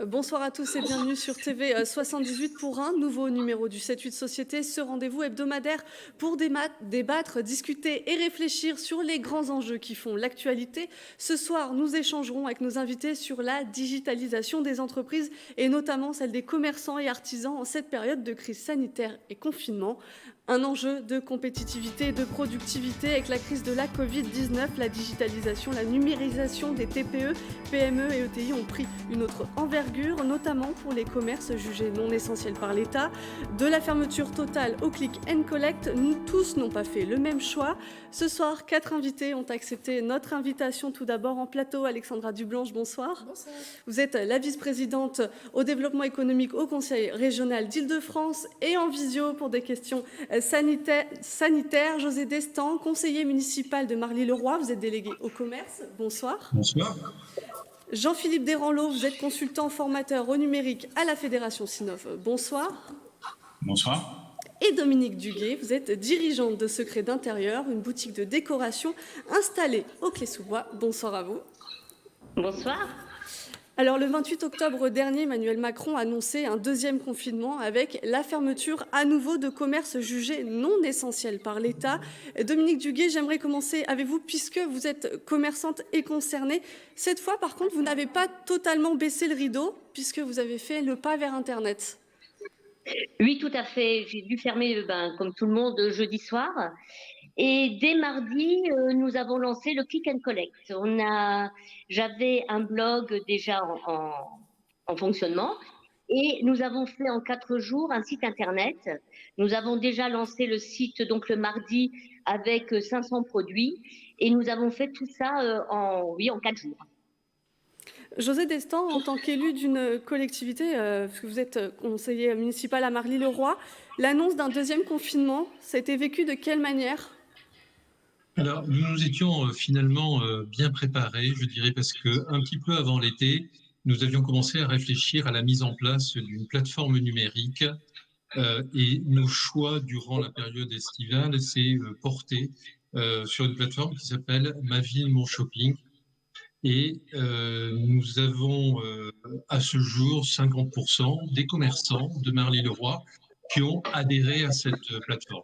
Bonsoir à tous et bienvenue sur TV 78 pour un nouveau numéro du 7-8 Société, ce rendez-vous hebdomadaire pour débattre, discuter et réfléchir sur les grands enjeux qui font l'actualité. Ce soir, nous échangerons avec nos invités sur la digitalisation des entreprises et notamment celle des commerçants et artisans en cette période de crise sanitaire et confinement. Un enjeu de compétitivité et de productivité avec la crise de la Covid-19, la digitalisation, la numérisation des TPE, PME et ETI ont pris une autre envergure, notamment pour les commerces jugés non essentiels par l'État. De la fermeture totale au click and collect, nous tous n'ont pas fait le même choix. Ce soir, 4 invités ont accepté notre invitation. Tout d'abord en plateau, Alexandra Dublanche, bonsoir. Bonsoir. Vous êtes la vice-présidente au développement économique au Conseil régional d'Île-de-France et en visio pour des questions sanitaire. José Destan, conseiller municipal de Marly-le-Roi, vous êtes délégué au commerce. Bonsoir. Bonsoir. Jean-Philippe Desranleau, vous êtes consultant formateur au numérique à la Fédération Sinov. Bonsoir. Bonsoir. Et Dominique Duguet, vous êtes dirigeante de Secret d'Intérieur, une boutique de décoration installée au Clé-sous-Bois. Bonsoir à vous. Bonsoir. Alors, le 28 octobre dernier, Emmanuel Macron a annoncé un deuxième confinement avec la fermeture à nouveau de commerces jugés non essentiels par l'État. Dominique Duguet, j'aimerais commencer avec vous puisque vous êtes commerçante et concernée. Cette fois, par contre, vous n'avez pas totalement baissé le rideau puisque vous avez fait le pas vers Internet. Oui, tout à fait. J'ai dû fermer, comme tout le monde, jeudi soir. Et dès mardi, nous avons lancé le Click and Collect. J'avais un blog déjà en fonctionnement et nous avons fait en 4 jours un site internet. Nous avons déjà lancé le site donc le mardi avec 500 produits et nous avons fait tout ça en 4 jours. José Destan, en tant qu'élu d'une collectivité, parce que vous êtes conseiller municipal à Marly-le-Roi, l'annonce d'un deuxième confinement, ça a été vécu de quelle manière ? Alors, nous nous étions finalement bien préparés, je dirais, parce que un petit peu avant l'été, nous avions commencé à réfléchir à la mise en place d'une plateforme numérique et nos choix durant la période estivale s'est porté sur une plateforme qui s'appelle Ma Ville, Mon Shopping. Et nous avons à ce jour 50% des commerçants de Marly-le-Roi qui ont adhéré à cette plateforme.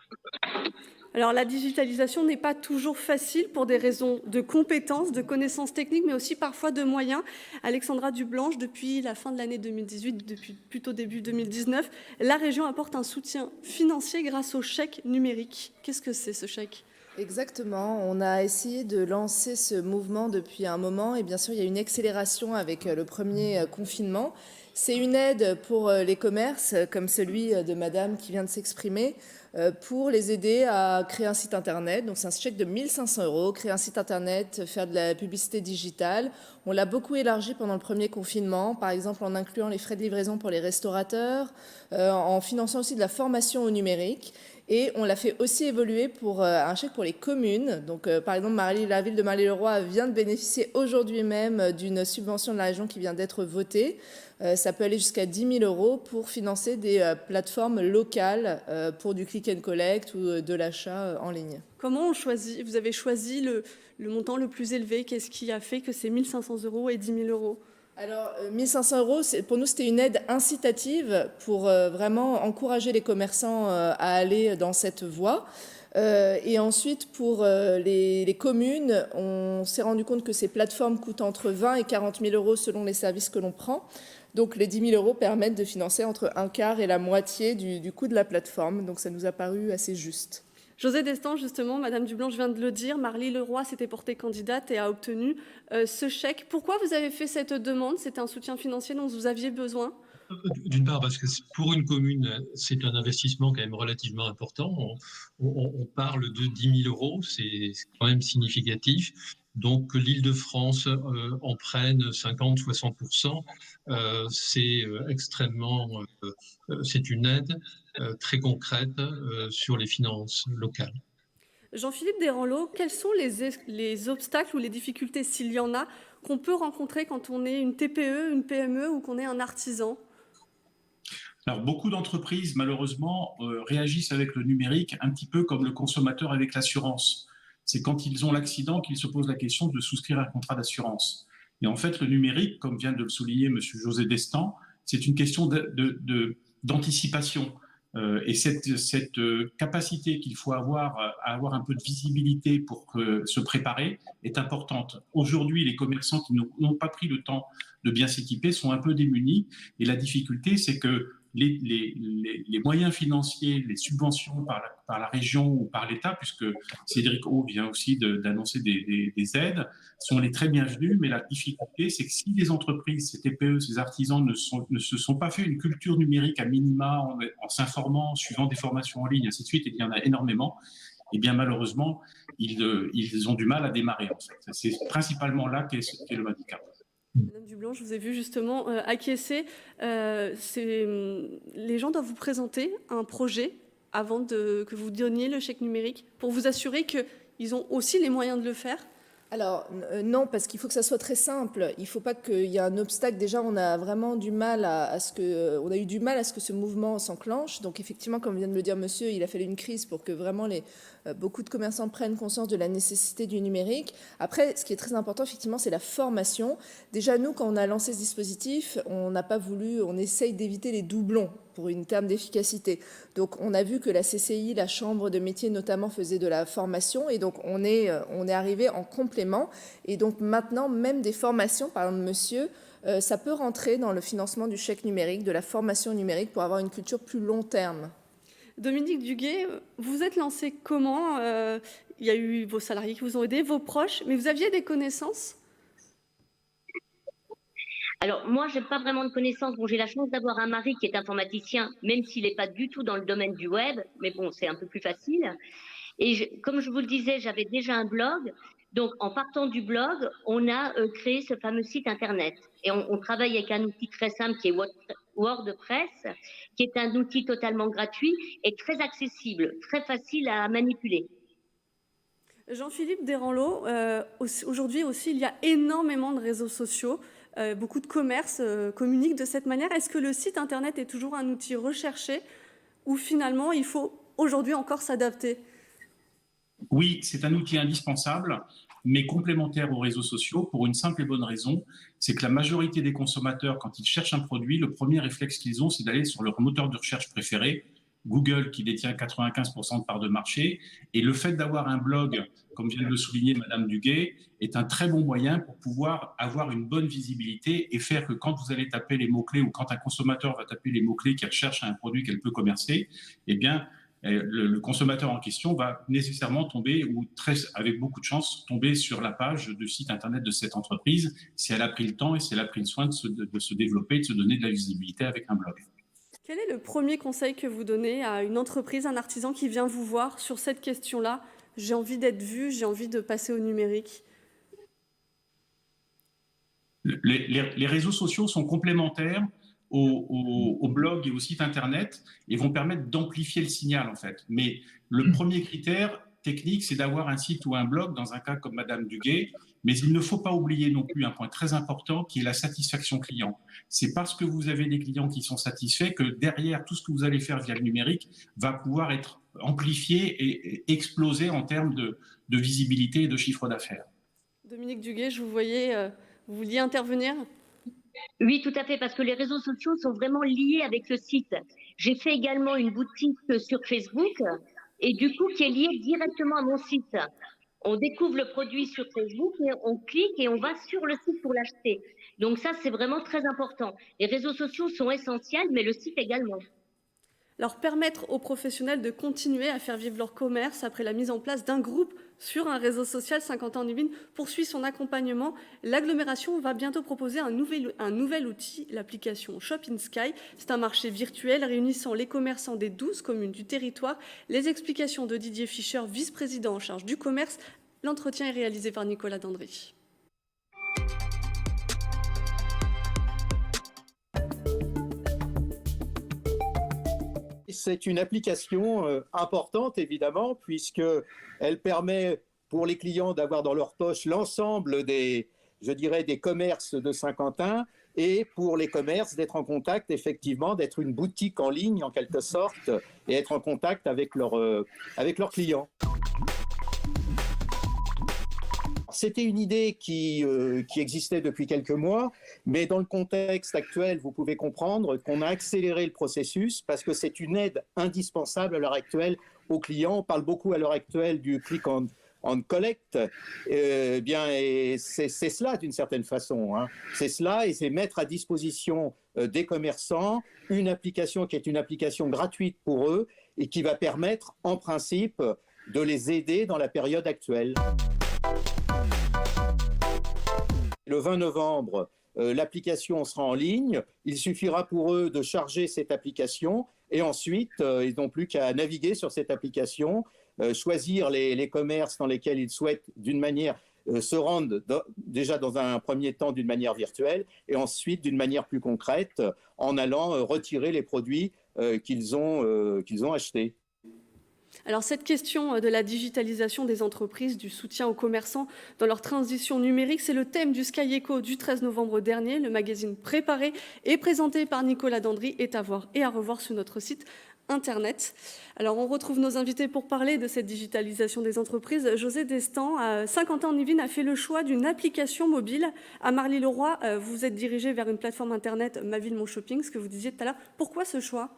Alors la digitalisation n'est pas toujours facile pour des raisons de compétences, de connaissances techniques, mais aussi parfois de moyens. Alexandra Dublanche, depuis la fin de l'année 2018, depuis plutôt début 2019, la région apporte un soutien financier grâce au chèque numérique. Qu'est-ce que c'est ce chèque ? Exactement, on a essayé de lancer ce mouvement depuis un moment et bien sûr il y a une accélération avec le premier confinement. C'est une aide pour les commerces comme celui de madame qui vient de s'exprimer pour les aider à créer un site internet. Donc c'est un chèque de 1 500 €, créer un site internet, faire de la publicité digitale. On l'a beaucoup élargi pendant le premier confinement, par exemple en incluant les frais de livraison pour les restaurateurs, en finançant aussi de la formation au numérique. Et on l'a fait aussi évoluer pour un chèque pour les communes. Donc, par exemple, la ville de Marly-le-Roi vient de bénéficier aujourd'hui même d'une subvention de la région qui vient d'être votée. Ça peut aller jusqu'à 10 000 € pour financer des plateformes locales pour du click and collect ou de l'achat en ligne. Comment on choisit ? Vous avez choisi le montant le plus élevé. Qu'est-ce qui a fait que c'est 1 500 € et 10 000 €? Alors, 1 500 €, pour nous, c'était une aide incitative pour vraiment encourager les commerçants à aller dans cette voie. Et ensuite, pour les communes, on s'est rendu compte que ces plateformes coûtent entre 20 et 40 000 € selon les services que l'on prend. Donc, les 10 000 € permettent de financer entre un quart et la moitié du coût de la plateforme. Donc, ça nous a paru assez juste. José Destan, justement, Madame Dublanche vient de le dire, Marly-le-Roi s'était portée candidate et a obtenu ce chèque. Pourquoi vous avez fait cette demande ? C'était un soutien financier dont vous aviez besoin ? D'une part, parce que pour une commune, c'est un investissement quand même relativement important. On parle de 10 000 €, c'est quand même significatif. Donc, que l'Île-de-France en prenne 50-60%, c'est extrêmement, c'est une aide très concrète sur les finances locales. Jean-Philippe Desranleau, quels sont les obstacles ou les difficultés, s'il y en a, qu'on peut rencontrer quand on est une TPE, une PME ou qu'on est un artisan ? Alors, beaucoup d'entreprises, malheureusement, réagissent avec le numérique un petit peu comme le consommateur avec l'assurance. C'est quand ils ont l'accident qu'ils se posent la question de souscrire un contrat d'assurance. Et en fait, le numérique, comme vient de le souligner M. José Destan, c'est une question d'anticipation. Et cette capacité qu'il faut avoir à avoir un peu de visibilité pour se préparer est importante. Aujourd'hui, les commerçants qui n'ont pas pris le temps de bien s'équiper sont un peu démunis. Et la difficulté, c'est que les moyens financiers, les subventions par la région ou par l'État, puisque Cédric O vient aussi d'annoncer des aides, sont les très bienvenus. Mais la difficulté, c'est que si les entreprises, ces TPE, ces artisans ne se sont pas fait une culture numérique à minima en s'informant, suivant des formations en ligne, ainsi de suite, et il y en a énormément, et bien malheureusement, ils ont du mal à démarrer. En fait. C'est principalement là qu'est le handicap. Madame Dublanc, je vous ai vu justement acquiescer. Les gens doivent vous présenter un projet avant que vous donniez le chèque numérique pour vous assurer qu'ils ont aussi les moyens de le faire. Alors non, parce qu'il faut que ça soit très simple. Il ne faut pas qu'il y ait un obstacle. Déjà, on a vraiment du mal on a eu du mal à ce que ce mouvement s'enclenche. Donc effectivement, comme vient de le dire monsieur, il a fallu une crise pour que vraiment beaucoup de commerçants prennent conscience de la nécessité du numérique. Après, ce qui est très important, effectivement, c'est la formation. Déjà, nous, quand on a lancé ce dispositif, on essaye d'éviter les doublons pour une terme d'efficacité. Donc, on a vu que la CCI, la Chambre de métiers notamment, faisait de la formation. Et donc, on est arrivé en complément. Et donc, maintenant, même des formations, par exemple, monsieur, ça peut rentrer dans le financement du chèque numérique, de la formation numérique pour avoir une culture plus long terme. Dominique Duguet, vous êtes lancé comment ? Il y a eu vos salariés qui vous ont aidé, vos proches, mais vous aviez des connaissances ? Alors, moi, je n'ai pas vraiment de connaissances. Bon, j'ai la chance d'avoir un mari qui est informaticien, même s'il n'est pas du tout dans le domaine du web, mais bon, c'est un peu plus facile. Et comme je vous le disais, j'avais déjà un blog. Donc, en partant du blog, on a créé ce fameux site Internet. Et on travaille avec un outil très simple qui est WordPress, qui est un outil totalement gratuit et très accessible, très facile à manipuler. Jean-Philippe Desranleau, aujourd'hui aussi, il y a énormément de réseaux sociaux. Beaucoup de commerces communiquent de cette manière. Est-ce que le site Internet est toujours un outil recherché ou finalement il faut aujourd'hui encore s'adapter ? Oui, c'est un outil indispensable, mais complémentaire aux réseaux sociaux pour une simple et bonne raison, c'est que la majorité des consommateurs, quand ils cherchent un produit, le premier réflexe qu'ils ont, c'est d'aller sur leur moteur de recherche préféré, Google qui détient 95% de part de marché, et le fait d'avoir un blog, comme vient de le souligner Madame Duguet, est un très bon moyen pour pouvoir avoir une bonne visibilité et faire que quand vous allez taper les mots-clés ou quand un consommateur va taper les mots-clés qu'il recherche un produit qu'elle peut commercer, eh bien, le consommateur en question va nécessairement tomber, ou avec beaucoup de chance, tomber sur la page du site Internet de cette entreprise si elle a pris le temps et si elle a pris le soin de se développer, de se donner de la visibilité avec un blog. Quel est le premier conseil que vous donnez à une entreprise, un artisan qui vient vous voir sur cette question-là ? J'ai envie d'être vu, j'ai envie de passer au numérique. Les réseaux sociaux sont complémentaires au blog et au site Internet et vont permettre d'amplifier le signal, en fait. Mais le premier critère technique, c'est d'avoir un site ou un blog, dans un cas comme Madame Duguet. Mais il ne faut pas oublier non plus un point très important qui est la satisfaction client. C'est parce que vous avez des clients qui sont satisfaits que derrière, tout ce que vous allez faire via le numérique va pouvoir être amplifié et exploser en termes de visibilité et de chiffre d'affaires. Dominique Duguet, je vous voyais, vous vouliez intervenir ? Oui, tout à fait, parce que les réseaux sociaux sont vraiment liés avec le site. J'ai fait également une boutique sur Facebook et du coup qui est liée directement à mon site. On découvre le produit sur Facebook et on clique et on va sur le site pour l'acheter. Donc ça, c'est vraiment très important. Les réseaux sociaux sont essentiels, mais le site également. Alors, permettre aux professionnels de continuer à faire vivre leur commerce après la mise en place d'un groupe sur un réseau social, 50 ans en Yvelines poursuit son accompagnement. L'agglomération va bientôt proposer un nouvel outil, l'application Shop in Sky. C'est un marché virtuel réunissant les commerçants des 12 communes du territoire. Les explications de Didier Fischer, vice-président en charge du commerce. L'entretien est réalisé par Nicolas Dandry. C'est une application importante, évidemment, puisqu'elle permet pour les clients d'avoir dans leur poche l'ensemble des commerces de Saint-Quentin et pour les commerces d'être en contact, effectivement, d'être une boutique en ligne en quelque sorte et être en contact avec leurs clients. c'était une idée qui existait depuis quelques mois, mais dans le contexte actuel, vous pouvez comprendre qu'on a accéléré le processus parce que c'est une aide indispensable à l'heure actuelle aux clients. On parle beaucoup à l'heure actuelle du click on collect, bien, et c'est cela d'une certaine façon. Hein. C'est cela, et c'est mettre à disposition des commerçants une application qui est une application gratuite pour eux et qui va permettre, en principe, de les aider dans la période actuelle. Le 20 novembre, l'application sera en ligne. Il suffira pour eux de charger cette application et ensuite, ils n'ont plus qu'à naviguer sur cette application, choisir les commerces dans lesquels ils souhaitent d'une manière se rendre déjà dans un premier temps d'une manière virtuelle et ensuite d'une manière plus concrète en allant retirer les produits qu'ils ont achetés. Alors cette question de la digitalisation des entreprises, du soutien aux commerçants dans leur transition numérique, c'est le thème du Sky Echo du 13 novembre dernier. Le magazine préparé et présenté par Nicolas Dandry est à voir et à revoir sur notre site Internet. Alors on retrouve nos invités pour parler de cette digitalisation des entreprises. José Destan, Saint-Quentin-en-Yvelines a fait le choix d'une application mobile. À Marly-le-Roi, vous êtes dirigé vers une plateforme Internet Ma Ville, Mon Shopping, ce que vous disiez tout à l'heure. Pourquoi ce choix ?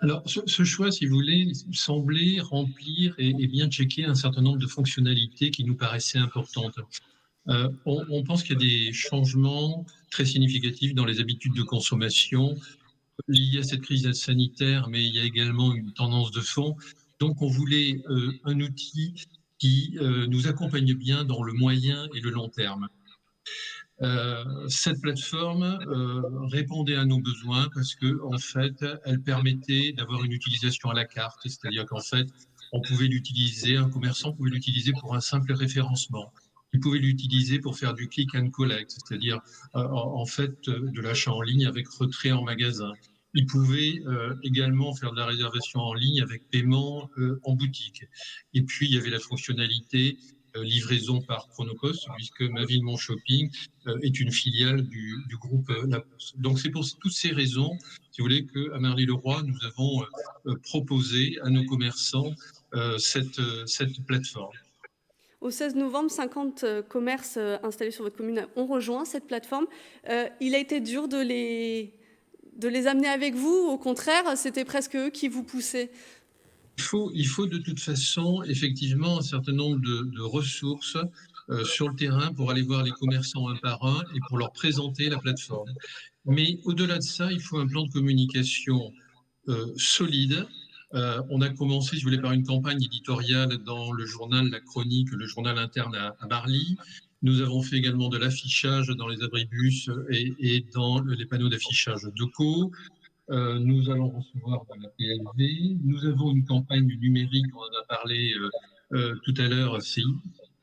Alors, ce choix, si vous voulez, semblait remplir et bien checker un certain nombre de fonctionnalités qui nous paraissaient importantes. On pense qu'il y a des changements très significatifs dans les habitudes de consommation liées à cette crise sanitaire, mais il y a également une tendance de fond. Donc, on voulait un outil qui nous accompagne bien dans le moyen et le long terme. Cette plateforme répondait à nos besoins parce que, en fait, elle permettait d'avoir une utilisation à la carte, c'est-à-dire qu'en fait, on pouvait l'utiliser, un commerçant pouvait l'utiliser pour un simple référencement. Il pouvait l'utiliser pour faire du click and collect, c'est-à-dire en fait de l'achat en ligne avec retrait en magasin. Il pouvait également faire de la réservation en ligne avec paiement en boutique. Et puis, il y avait la fonctionnalité livraison par Chronopost, puisque Ma Ville, Mon Shopping est une filiale du groupe La Poste. Donc, c'est pour toutes ces raisons, si vous voulez, qu'à Marly-le-Roi, nous avons proposé à nos commerçants cette plateforme. Au 16 novembre, 50 commerces installés sur votre commune ont rejoint cette plateforme. Il a été dur de les amener avec vous. Au contraire, c'était presque eux qui vous poussaient. Il faut de toute façon, effectivement, un certain nombre de ressources sur le terrain pour aller voir les commerçants un par un et pour leur présenter la plateforme. Mais au-delà de ça, il faut un plan de communication solide. On a commencé, si vous voulez, par une campagne éditoriale dans le journal La Chronique, le journal interne à Marly. Nous avons fait également de l'affichage dans les abribus et dans les panneaux d'affichage locaux. Nous allons recevoir de la PLV. Nous avons une campagne numérique, on en a parlé tout à l'heure. C'est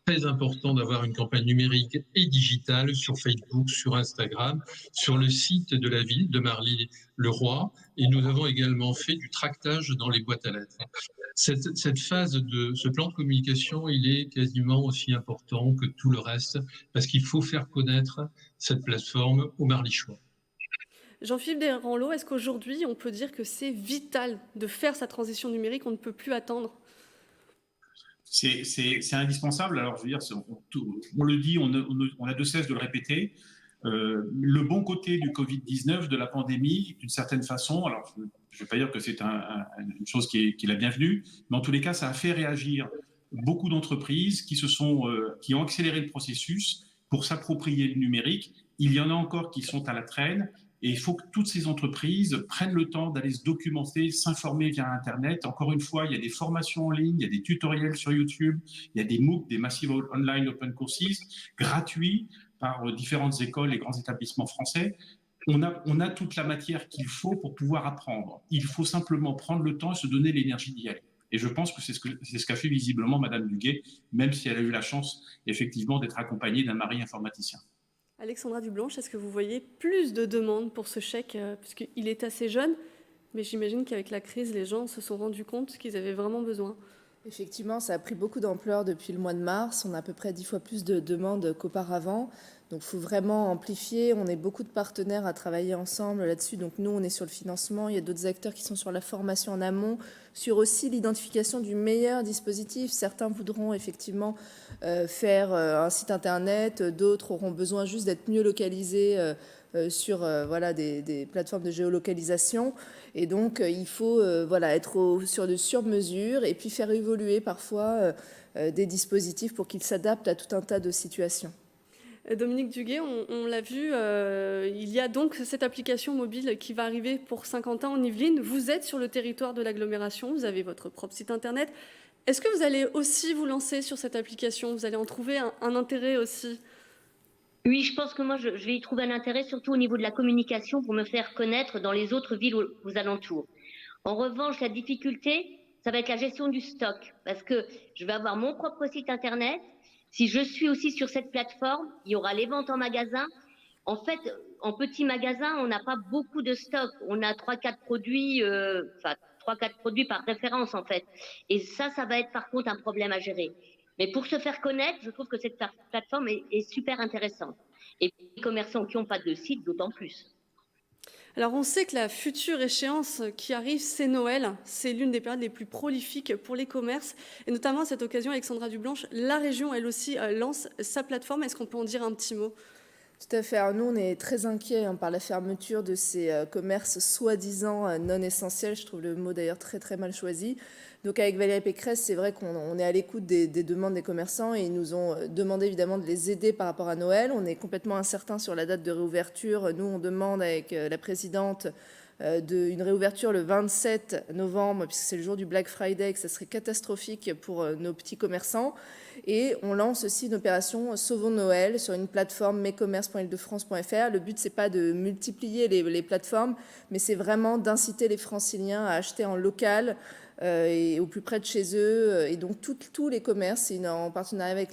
très important d'avoir une campagne numérique et digitale sur Facebook, sur Instagram, sur le site de la ville de Marly-le-Roi. Et nous avons également fait du tractage dans les boîtes à lettres. Cette phase de ce plan de communication, il est quasiment aussi important que tout le reste, parce qu'il faut faire connaître cette plateforme aux Marlychois. Jean-Philippe Desranleau, est-ce qu'aujourd'hui, on peut dire que c'est vital de faire sa transition numérique, on ne peut plus attendre ? C'est indispensable. Alors, je veux dire, on le dit, on a de cesse de le répéter. Le bon côté du Covid-19, de la pandémie, d'une certaine façon, alors je ne vais pas dire que c'est une chose qui est la bienvenue, mais en tous les cas, ça a fait réagir beaucoup d'entreprises qui ont accéléré le processus pour s'approprier le numérique. Il y en a encore qui sont à la traîne. Et il faut que toutes ces entreprises prennent le temps d'aller se documenter, s'informer via Internet. Encore une fois, il y a des formations en ligne, il y a des tutoriels sur YouTube, il y a des MOOC, des Massive Online Open Courses, gratuits par différentes écoles et grands établissements français. On a toute la matière qu'il faut pour pouvoir apprendre. Il faut simplement prendre le temps et se donner l'énergie d'y aller. Et je pense que c'est ce qu'a fait visiblement Madame Duguet, même si elle a eu la chance, effectivement, d'être accompagnée d'un mari informaticien. Alexandra Dublanche, est-ce que vous voyez plus de demandes pour ce chèque, puisqu'il est assez jeune, mais j'imagine qu'avec la crise, les gens se sont rendus compte qu'ils avaient vraiment besoin. Effectivement, ça a pris beaucoup d'ampleur depuis le mois de mars. On a à peu près 10 fois plus de demandes qu'auparavant. Donc il faut vraiment amplifier. On est beaucoup de partenaires à travailler ensemble là-dessus. Donc nous, on est sur le financement. Il y a d'autres acteurs qui sont sur la formation en amont, sur aussi l'identification du meilleur dispositif. Certains voudront effectivement faire un site internet. D'autres auront besoin juste d'être mieux localisés sur voilà, des plateformes de géolocalisation. Et donc il faut voilà, être sur mesure et puis faire évoluer parfois des dispositifs pour qu'ils s'adaptent à tout un tas de situations. Dominique Duguet, on l'a vu, il y a donc cette application mobile qui va arriver pour Saint-Quentin en Yvelines. Vous êtes sur le territoire de l'agglomération, vous avez votre propre site internet. Est-ce que vous allez aussi vous lancer sur cette application? Vous allez en trouver un intérêt aussi? Oui, je pense que moi, je vais y trouver un intérêt, surtout au niveau de la communication, pour me faire connaître dans les autres villes aux alentours. En revanche, la difficulté, ça va être la gestion du stock, parce que je vais avoir mon propre site internet. Si je suis aussi sur cette plateforme, il y aura les ventes en magasin. En fait, en petit magasin, on n'a pas beaucoup de stock. On a 3-4 produits, 3-4 produits par référence, en fait. Et ça va être par contre un problème à gérer. Mais pour se faire connaître, je trouve que cette plateforme est super intéressante. Et les commerçants qui n'ont pas de site, d'autant plus. Alors on sait que la future échéance qui arrive, c'est Noël. C'est l'une des périodes les plus prolifiques pour les commerces. Et notamment à cette occasion, Alexandra Dublanche, la région, elle aussi, lance sa plateforme. Est-ce qu'on peut en dire un petit mot? Tout à fait. Alors nous, on est très inquiets par la fermeture de ces commerces soi-disant non essentiels. Je trouve le mot d'ailleurs très très mal choisi. Donc avec Valérie Pécresse, c'est vrai qu'on est à l'écoute des demandes des commerçants et ils nous ont demandé évidemment de les aider par rapport à Noël. On est complètement incertain sur la date de réouverture. Nous, on demande avec la présidente une réouverture le 27 novembre, puisque c'est le jour du Black Friday, que ça serait catastrophique pour nos petits commerçants. Et on lance aussi une opération Sauvons Noël sur une plateforme mescommerce.ile-de-france.fr. Le but, c'est pas de multiplier les plateformes, mais c'est vraiment d'inciter les franciliens à acheter en local et au plus près de chez eux. Et donc tous les commerces, c'est en partenariat avec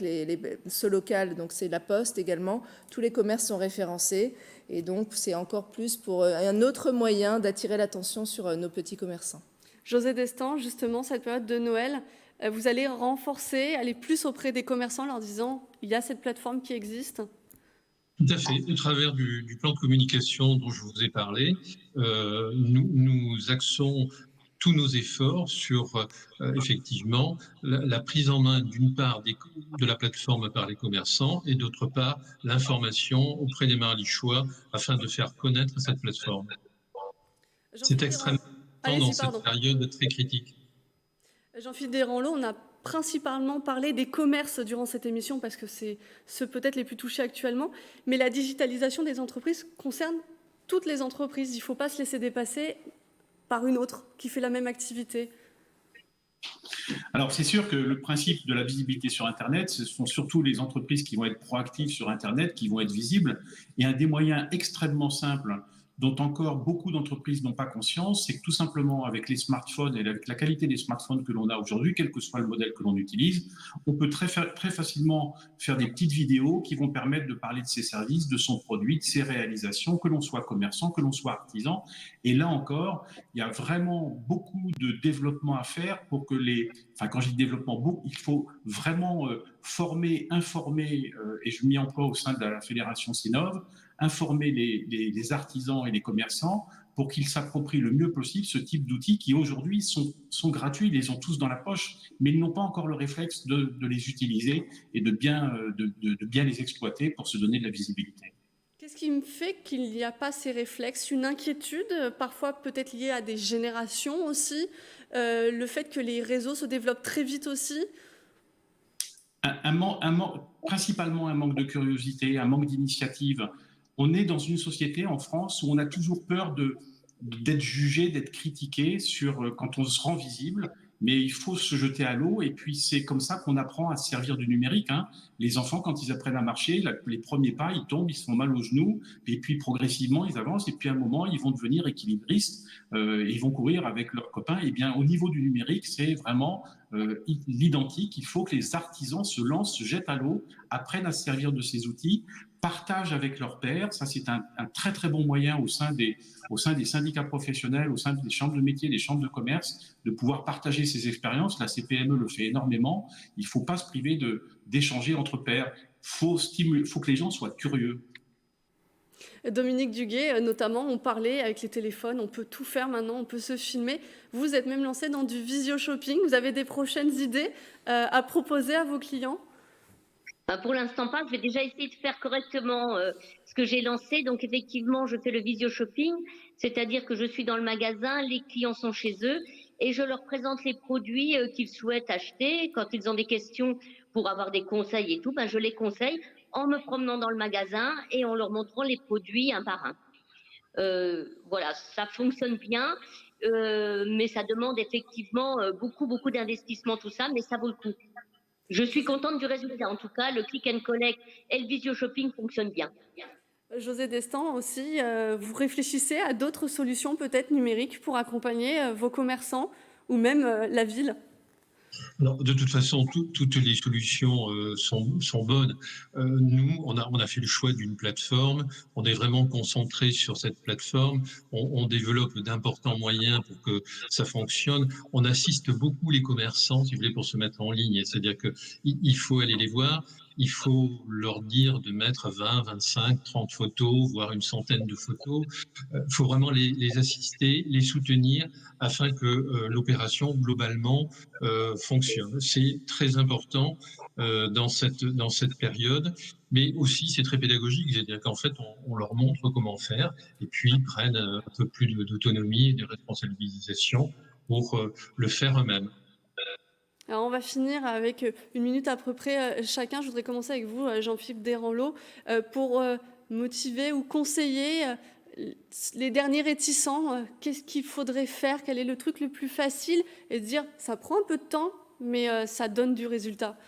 ce local, donc c'est la Poste également, tous les commerces sont référencés. Et donc c'est encore plus pour un autre moyen d'attirer l'attention sur nos petits commerçants. José Destan, justement, cette période de Noël, vous allez renforcer, aller plus auprès des commerçants en leur disant il y a cette plateforme qui existe? Tout à fait. Au travers du plan de communication dont je vous ai parlé, nous axons tous nos efforts sur effectivement la prise en main d'une part de la plateforme par les commerçants et d'autre part l'information auprès des Marlichois afin de faire connaître cette plateforme. C'est extrêmement important dans cette période très critique. Jean-Philippe Desranleau, on a principalement parlé des commerces durant cette émission parce que c'est ceux peut-être les plus touchés actuellement, mais la digitalisation des entreprises concerne toutes les entreprises. Il ne faut pas se laisser dépasser par une autre qui fait la même activité. Alors, c'est sûr que le principe de la visibilité sur Internet, ce sont surtout les entreprises qui vont être proactives sur Internet, qui vont être visibles. Et un des moyens extrêmement simples dont encore beaucoup d'entreprises n'ont pas conscience, c'est que tout simplement avec les smartphones et avec la qualité des smartphones que l'on a aujourd'hui, quel que soit le modèle que l'on utilise, on peut très facilement faire des petites vidéos qui vont permettre de parler de ses services, de son produit, de ses réalisations, que l'on soit commerçant, que l'on soit artisan. Et là encore, il y a vraiment beaucoup de développement à faire pour que quand je dis développement, il faut vraiment former, informer, et je m'y emploie au sein de la fédération Sinov, informer les artisans et les commerçants pour qu'ils s'approprient le mieux possible ce type d'outils qui aujourd'hui sont gratuits, ils les ont tous dans la poche, mais ils n'ont pas encore le réflexe de les utiliser et de bien les exploiter pour se donner de la visibilité. Qu'est-ce qui me fait qu'il n'y a pas ces réflexes? Une inquiétude, parfois peut-être liée à des générations aussi, le fait que les réseaux se développent très vite aussi? Principalement un manque de curiosité, un manque d'initiative. On est dans une société en France où on a toujours peur d'être jugé, d'être critiqué quand on se rend visible, mais il faut se jeter à l'eau et puis c'est comme ça qu'on apprend à se servir du numérique. Les enfants, quand ils apprennent à marcher, les premiers pas, ils tombent, ils se font mal aux genoux et puis progressivement, ils avancent et puis à un moment, ils vont devenir équilibristes et ils vont courir avec leurs copains. Et bien, au niveau du numérique, c'est vraiment l'identique. Il faut que les artisans se lancent, se jettent à l'eau, apprennent à se servir de ces outils, partagent avec leurs pairs. Ça, c'est un très, très bon moyen au sein des syndicats professionnels, au sein des chambres de métiers, des chambres de commerce, de pouvoir partager ces expériences. La CPME le fait énormément. Il ne faut pas se priver d'échanger entre pairs. faut que les gens soient curieux. Dominique Duguet, notamment, on parlait avec les téléphones, on peut tout faire maintenant, on peut se filmer. Vous êtes même lancé dans du visio-shopping. Vous avez des prochaines idées à proposer à vos clients? Pour l'instant pas, je vais déjà essayer de faire correctement ce que j'ai lancé. Donc effectivement, je fais le visio-shopping, c'est-à-dire que je suis dans le magasin, les clients sont chez eux et je leur présente les produits qu'ils souhaitent acheter. Quand ils ont des questions pour avoir des conseils et tout, je les conseille en me promenant dans le magasin et en leur montrant les produits un par un. Voilà, ça fonctionne bien, mais ça demande effectivement beaucoup d'investissement, tout ça, mais ça vaut le coup. Je suis contente du résultat. En tout cas, le click and collect et le visio shopping fonctionnent bien. José Destan aussi, vous réfléchissez à d'autres solutions peut-être numériques pour accompagner vos commerçants ou même la ville? Non, de toute façon, toutes les solutions sont bonnes. Nous, on a fait le choix d'une plateforme. On est vraiment concentré sur cette plateforme. On développe d'importants moyens pour que ça fonctionne. On assiste beaucoup les commerçants, si vous voulez, pour se mettre en ligne. C'est-à-dire qu'il faut aller les voir. Il faut leur dire de mettre 20, 25, 30 photos, voire une centaine de photos. Il faut vraiment les assister, les soutenir afin que l'opération, globalement, fonctionne. C'est très important dans cette période, mais aussi c'est très pédagogique, c'est-à-dire qu'en fait, on leur montre comment faire et puis ils prennent un peu plus d'autonomie et de responsabilisation pour le faire eux-mêmes. Alors on va finir avec 1 minute à peu près chacun. Je voudrais commencer avec vous, Jean-Philippe Desranleau, pour motiver ou conseiller les derniers réticents. Qu'est-ce qu'il faudrait faire? Quel est le truc le plus facile? Et dire, ça prend un peu de temps, mais ça donne du résultat.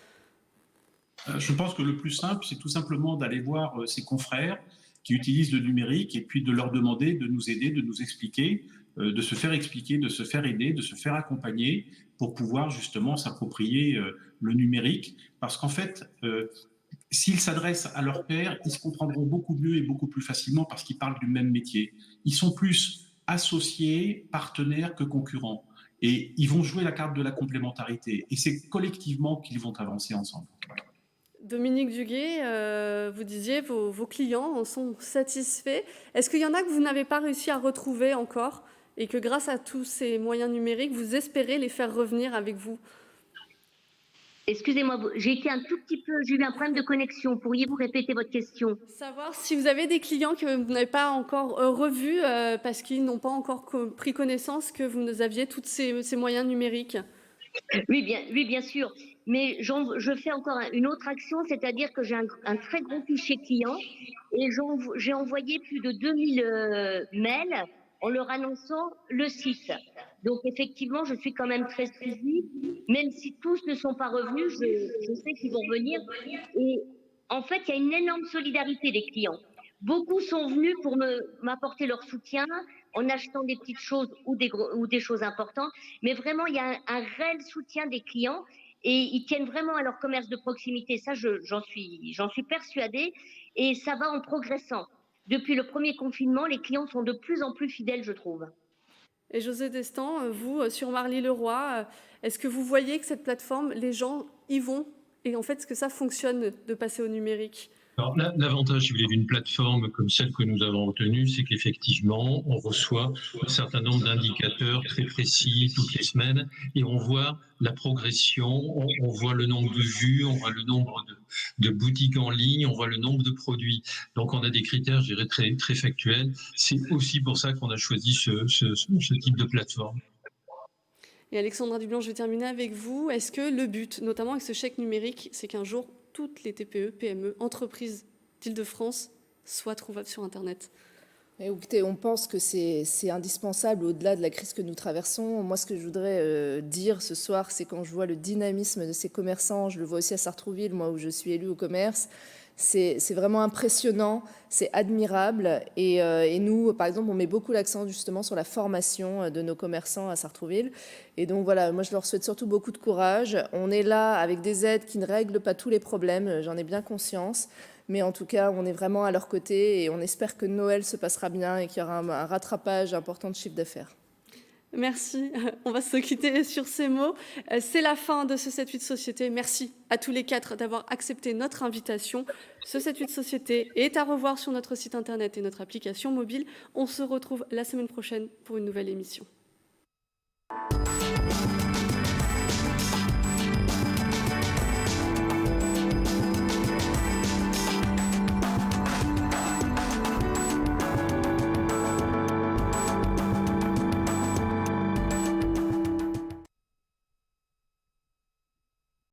Je pense que le plus simple, c'est tout simplement d'aller voir ses confrères qui utilisent le numérique et puis de leur demander de nous aider, de nous expliquer, de se faire expliquer, de se faire aider, de se faire accompagner pour pouvoir justement s'approprier le numérique. Parce qu'en fait, s'ils s'adressent à leur pairs, ils se comprendront beaucoup mieux et beaucoup plus facilement parce qu'ils parlent du même métier. Ils sont plus associés, partenaires que concurrents. Et ils vont jouer la carte de la complémentarité. Et c'est collectivement qu'ils vont avancer ensemble. Dominique Duguet, vous disiez vos clients en sont satisfaits. Est-ce qu'il y en a que vous n'avez pas réussi à retrouver encore et que grâce à tous ces moyens numériques, vous espérez les faire revenir avec vous? Excusez-moi, j'ai eu un problème de connexion. Pourriez-vous répéter votre question? Savoir si vous avez des clients que vous n'avez pas encore revus parce qu'ils n'ont pas encore pris connaissance que vous aviez tous ces moyens numériques. Oui, bien sûr. Mais je fais encore une autre action, c'est-à-dire que j'ai un très gros fichier client et j'ai envoyé plus de 2000 mails en leur annonçant le site. Donc effectivement, je suis quand même très saisie, même si tous ne sont pas revenus, je sais qu'ils vont venir. Et en fait, il y a une énorme solidarité des clients. Beaucoup sont venus pour m'apporter leur soutien en achetant des petites choses ou des choses importantes, mais vraiment, il y a un réel soutien des clients et ils tiennent vraiment à leur commerce de proximité. Ça, j'en suis persuadée et ça va en progressant. Depuis le premier confinement, les clients sont de plus en plus fidèles, je trouve. Et José Destan, vous, sur Marly-le-Roi, est-ce que vous voyez que cette plateforme, les gens y vont? Et en fait, est-ce que ça fonctionne de passer au numérique? Alors, l'avantage, si vous voulez, d'une plateforme comme celle que nous avons retenue, c'est qu'effectivement, on reçoit un certain nombre d'indicateurs très précis toutes les semaines et on voit la progression, on voit le nombre de vues, on voit le nombre de boutiques en ligne, on voit le nombre de produits. Donc, on a des critères, je dirais, très, très factuels. C'est aussi pour ça qu'on a choisi ce type de plateforme. Et Alexandra Dublanc, je vais terminer avec vous. Est-ce que le but, notamment avec ce chèque numérique, c'est qu'un jour, toutes les TPE, PME, entreprises d'Île-de-France soient trouvables sur Internet? Écoutez, on pense que c'est indispensable au-delà de la crise que nous traversons. Moi, ce que je voudrais dire ce soir, c'est quand je vois le dynamisme de ces commerçants, je le vois aussi à Sartrouville, moi où je suis élue au commerce, c'est vraiment impressionnant, c'est admirable. Et nous, par exemple, on met beaucoup l'accent justement sur la formation de nos commerçants à Sartrouville. Et donc voilà, moi je leur souhaite surtout beaucoup de courage. On est là avec des aides qui ne règlent pas tous les problèmes, j'en ai bien conscience. Mais en tout cas, on est vraiment à leur côté et on espère que Noël se passera bien et qu'il y aura un rattrapage important de chiffre d'affaires. Merci. On va se quitter sur ces mots. C'est la fin de ce 7-8 Société. Merci à tous les 4 d'avoir accepté notre invitation. Ce 7-8 Société est à revoir sur notre site internet et notre application mobile. On se retrouve la semaine prochaine pour une nouvelle émission.